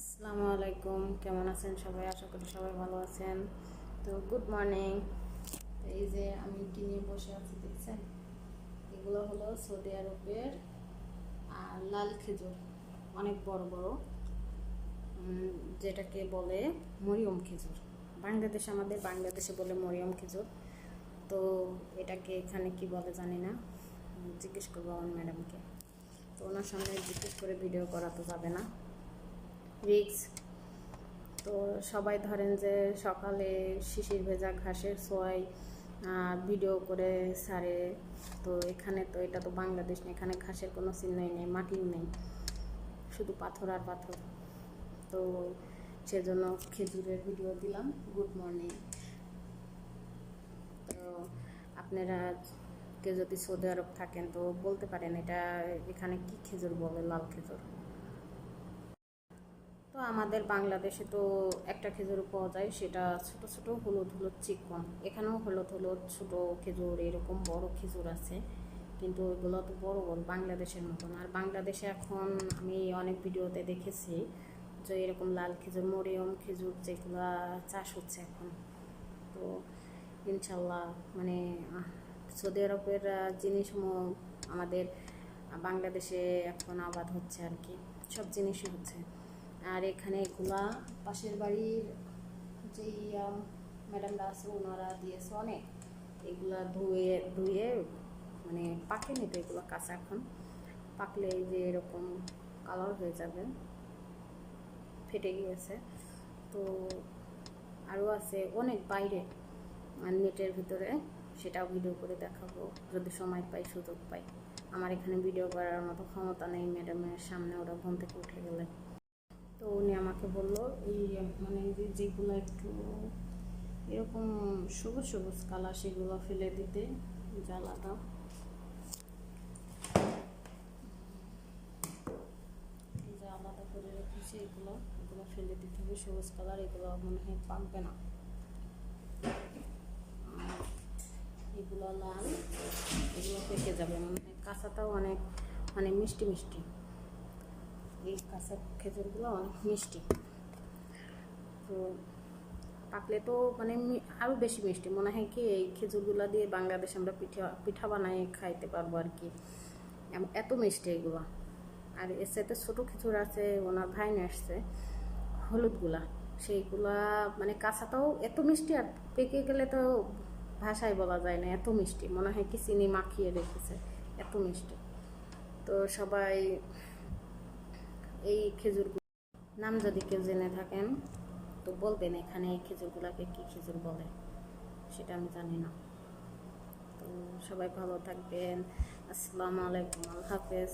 আসসালামু আলাইকুম, কেমন আছেন সবাই? আশা করি সবাই ভালো আছেন। তো গুড মর্নিং। এই যে আমি কি নিয়ে বসে আছি দেখছেন, এগুলো হলো সৌদি আরবের লাল খেজুর, অনেক বড় বড়, যেটাকে বলে মরিয়ম খেজুর। আমাদের বাংলাদেশে বলে মরিয়ম খেজুর। তো এটাকে এখানে কি বলে জানি না, জিজ্ঞেস করবো আমার ম্যাডামকে। তো ওনার সামনে জিজ্ঞেস করে ভিডিও করা তো যাবে না, রিক্স। তো সবাই ধরেন যে সকালে শিশির ভেজা ঘাসের ছোঁয়ায় ভিডিও করে ছাড়ে। তো এখানে তো এটা তো বাংলাদেশ না, এখানে ঘাসের কোনো চিহ্নই নেই, মাটির নেই, শুধু পাথর আর পাথর। তো সেজন্য খেজুরের ভিডিও দিলাম। Good morning. তো আপনারা কেউ যদি সৌদি আরব থাকেন তো বলতে পারেন এটা এখানে কি খেজুর বলে, লাল খেজুর। তো আমাদের বাংলাদেশে তো একটা খেজুর পাওয়া যায়, সেটা ছোট ছোট হলুদ হলুদ চিকন। এখানেও হলুদ হলুদ ছোট খেজুর, এরকম বড় খেজুর আছে, কিন্তু ওইগুলো তো বড় বড় বাংলাদেশের মতন। আর বাংলাদেশে এখন আমি অনেক ভিডিওতে দেখেছি যে এরকম লাল খেজুর, মরিয়ম খেজুর যেগুলো চাষ হচ্ছে এখন। তো ইনশাল্লাহ মানে সৌদি আরবের জিনিসসমূহ আমাদের বাংলাদেশে এখন আবাদ হচ্ছে আর কি, সব জিনিসই হচ্ছে। আর এখানে এগুলা পাশের বাড়ির যেই ম্যাডামরা আছে ওনারা দিয়েছে অনেক, এগুলা ধুয়ে ধুয়ে মানে পাকেনি তো, এগুলো কাঁচা, এখন পাকলে এই যে এরকম কালার হয়ে যাবে, ফেটে গিয়েছে। তো আরও আছে অনেক বাইরে নেটের ভিতরে, সেটাও ভিডিও করে দেখাবো যদি সময় পাই, সুযোগ পাই। আমার এখানে ভিডিও করার মতো ক্ষমতা নেই ম্যাডামের সামনে, ওরা ঘুম থেকে উঠে গেলে। তো উনি আমাকে বললো এই মানে যেগুলো একটু এরকম সবুজ সবুজ কালার সেগুলো ফেলে দিতে, জ্বালাটা যে আলাদা করে রেখেছি, এগুলো এগুলো ফেলে দিতে হবে, সবুজ কালার, এগুলো মনে হয় পাকবে না। এগুলো লাল, এগুলো পেকে যাবে মনে হয়। কাঁচাটাও অনেক মানে মিষ্টি মিষ্টি, এই কাঁচা খেজুরগুলো অনেক মিষ্টি। তো পাকলে তো মানে আরও বেশি মিষ্টি মনে হয়। কি এই খেজুরগুলো দিয়ে বাংলাদেশে আমরা পিঠা পিঠা বানাই খাইতে পারবো আর কি, এত মিষ্টি এগুলো। আর এর সাথে ছোটো খেজুর আছে, ওনার ভাই নিয়ে আসছে হলুদগুলা, সেইগুলা মানে কাঁচাটাও এত মিষ্টি, আর পেকে গেলে তো ভাষায় বলা যায় না, এত মিষ্টি মনে হয় কি চিনি মাখিয়ে রেখেছে, এত মিষ্টি। তো সবাই এই খেজুরগুলো নাম যদি কেউ জেনে থাকেন তো বলবেন এখানে এই খেজুরগুলোকে কী খেজুর বলে, সেটা আমি জানি না। তো সবাই ভালো থাকবেন। আসসালামু আলাইকুম, আল্লাহ হাফেজ।